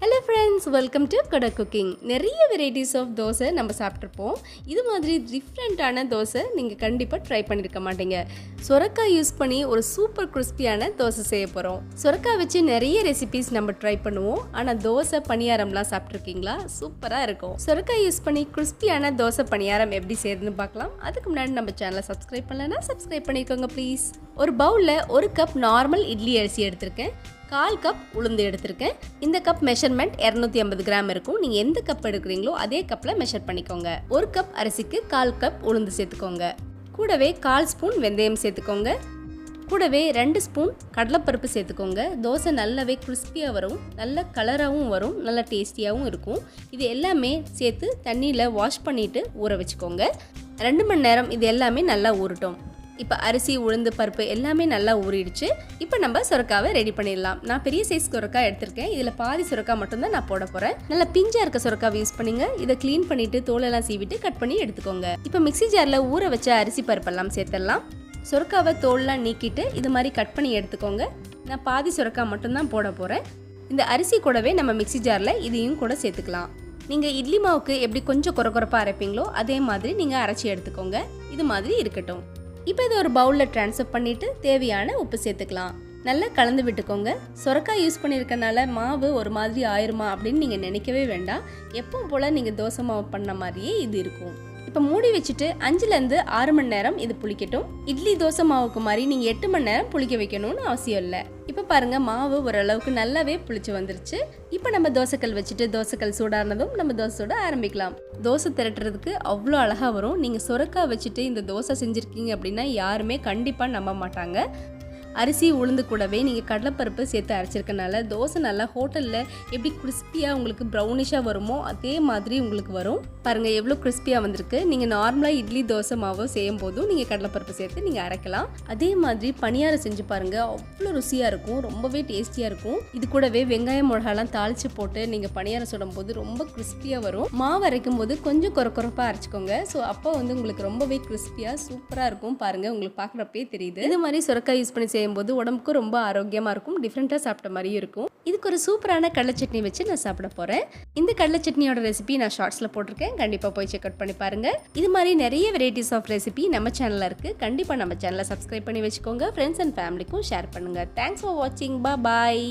Hello friends, welcome to Kodak cooking. நிறைய varieties of dosa நம்ம சாப்பிட்டிருப்போம். இது மாதிரி டிஃப்ரெண்டான தோசை நீங்க கண்டிப்பா ட்ரை பண்ணிருக்க மாட்டீங்க. சுரைக்காய் யூஸ் பண்ணி ஒரு சூப்பர் கிறிஸ்பியான தோசை செய்ய போறோம். சுரைக்காய் வச்சு நிறைய ரெசிபீஸ் நம்ம ட்ரை பண்ணுவோம். ஆனா தோசை பணியாரம்லாம் சாப்பிட்டிருக்கீங்களா? சூப்பரா இருக்கும். சுரைக்காய் யூஸ் பண்ணி கிறிஸ்பியான தோசை பணியாரம் எப்படி செய்யறதுன்னு பார்க்கலாம். அதுக்கு முன்னாடி நம்ம சேனலை சப்ஸ்கிரைப் பண்ணலனா சப்ஸ்கிரைப் பண்ணிக்கோங்க ப்ளீஸ். ஒரு பவுல்ல 1 கப் நார்மல் இட்லி அரிசி எடுத்திருக்கேன். 1/4 கப் உளுந்து எடுத்திருக்கேன். இந்த கப் மெஷர்மெண்ட் 250 கிராம் இருக்கும். நீங்கள் எந்த கப் எடுக்கிறீங்களோ அதே கப்பில் மெஷர் பண்ணிக்கோங்க. 1 கப் அரிசிக்கு 1/4 கப் உளுந்து சேர்த்துக்கோங்க. கூடவே 1/4 ஸ்பூன் வெந்தயம் சேர்த்துக்கோங்க. கூடவே 2 ஸ்பூன் கடலைப்பருப்பு சேர்த்துக்கோங்க. தோசை நல்லாவே கிறிஸ்பியாக வரும், நல்ல கலராகவும் வரும், நல்ல டேஸ்டியாகவும் இருக்கும். இது எல்லாமே சேர்த்து தண்ணியில் வாஷ் பண்ணிவிட்டு ஊற வச்சுக்கோங்க. 2 மணி நேரம் இது எல்லாமே நல்லா ஊறட்டும். இப்போ அரிசி உளுந்து பருப்பு எல்லாமே நல்லா ஊறிடுச்சு. இப்போ நம்ம சுரைக்காவை ரெடி பண்ணிடலாம். நான் பெரிய சைஸ் சுரைக்காய் எடுத்திருக்கேன். இதில் பாதி சுரைக்காய் மட்டும்தான் நான் போட போகிறேன். நல்லா பிஞ்சாக இருக்க சுரைக்காவை யூஸ் பண்ணிங்க. இதை க்ளீன் பண்ணிவிட்டு தோலெல்லாம் சீவிட்டு கட் பண்ணி எடுத்துக்கோங்க. இப்போ மிக்ஸி ஜாரில் ஊற வச்ச அரிசி பருப்பெல்லாம் சேர்த்துடலாம். சுரைக்காவை தோலெலாம் நீக்கிட்டு இது மாதிரி கட் பண்ணி எடுத்துக்கோங்க. நான் பாதி சுரைக்காய் மட்டும்தான் போட போகிறேன். இந்த அரிசி கூடவே நம்ம மிக்ஸி ஜாரில் இதையும் கூட சேர்த்துக்கலாம். நீங்கள் இட்லி மாவுக்கு எப்படி கொஞ்சம் கொரப்பாக அரைப்பீங்களோ அதே மாதிரி நீங்கள் அரைச்சி எடுத்துக்கோங்க. இது மாதிரி இருக்கட்டும். இப்போ இதை ஒரு பவுலில் ட்ரான்ஸ்ஃபர் பண்ணிவிட்டு தேவையான உப்பு சேர்த்துக்கலாம். நல்லா கலந்து விட்டுக்கோங்க. சுரைக்காய் யூஸ் பண்ணியிருக்கனால மாவு ஒரு மாதிரி ஆயிருமா அப்படின்னு நீங்கள் நினைக்கவே வேண்டாம். எப்பவும் போல் நீங்கள் தோசை மாவு பண்ண மாதிரியே இது இருக்கும். இப்போ மூடி வச்சுட்டு 5லேருந்து 6 மணி நேரம் இது புளிக்கட்டும். இட்லி தோசை மாவுக்கு மாதிரி நீங்கள் 8 மணி நேரம் புளிக்க வைக்கணும்னு அவசியம் இல்லை. இப்போ பாருங்கள், மாவு ஓரளவுக்கு நல்லாவே புளிச்சு வந்துருச்சு. இப்போ நம்ம தோசைக்கல் வச்சுட்டு தோசைக்கல் சூடானதும் நம்ம தோசை சுட ஆரம்பிக்கலாம். தோசை திரட்டுறதுக்கு அவ்வளோ அழகாக வரும். நீங்கள் சுரைக்காய் வச்சுட்டு இந்த தோசை செஞ்சுருக்கீங்க அப்படின்னா யாருமே கண்டிப்பாக நம்ப மாட்டாங்க. அரிசி உளுந்து கூடவே நீங்கள் கடலைப்பருப்பு சேர்த்து அரைச்சிருக்கனால தோசை நல்லா ஹோட்டலில் எப்படி கிறிஸ்பியாக உங்களுக்கு ப்ரௌனிஷாக வருமோ அதே மாதிரி உங்களுக்கு வரும். பாருங்கள் எவ்வளோ கிறிஸ்பியாக வந்திருக்கு. நீங்கள் நார்மலாக இட்லி தோசை மாவு செய்யும் போதும் நீங்கள் கடலைப்பருப்பு சேர்த்து நீங்கள் அரைக்கலாம். அதே மாதிரி பணியாரம் செஞ்சு பாருங்கள், அவ்வளோ ருசியாக இருக்கும், ரொம்பவே டேஸ்டியாக இருக்கும். இது கூடவே வெங்காயம் மிளகாலாம் தாளித்து போட்டு நீங்கள் பணியாரம் சுடும் போது ரொம்ப கிறிஸ்பியாக வரும். மாவு அரைக்கும் போது கொஞ்சம் கொரப்பாக அரைச்சிக்கோங்க. ஸோ அப்போ வந்து உங்களுக்கு ரொம்பவே கிறிஸ்பியாக சூப்பராக இருக்கும். பாருங்கள், உங்களுக்கு பார்க்குறப்பே தெரியுது. இது மாதிரி சுரைக்காய் யூஸ் பண்ணி போது உடம்புக்கு ரொம்ப ஆரோக்கியமா இருக்கும், டிஃப்ரெண்டா சாப்பிட்ட மாதிரியும் இருக்கும். இதுக்கு ஒரு சூப்பரான கடலை சட்னி வச்சு நான் சாப்பிட போறேன். இந்த கடலை சட்னியோட ரெசிபி நான் ஷார்ட்ஸ்ல போட்டிருக்கேன். கண்டிப்பா போய் செக் அவுட் பண்ணி பாருங்க. இது மாதிரி நிறைய வெரைட்டிஸ் ஆஃப் ரெசிபி நம்ம சேனல்ல இருக்கு. கண்டிப்பா நம்ம சேனலை சப்ஸ்கிரைப் பண்ணி வச்சுக்கோங்க. ஃப்ரெண்ட்ஸ் அண்ட் ஃபேமிலிக்கும் ஷேர் பண்ணுங்க. தேங்க்ஸ் ஃபார் வாட்சிங். பாய்.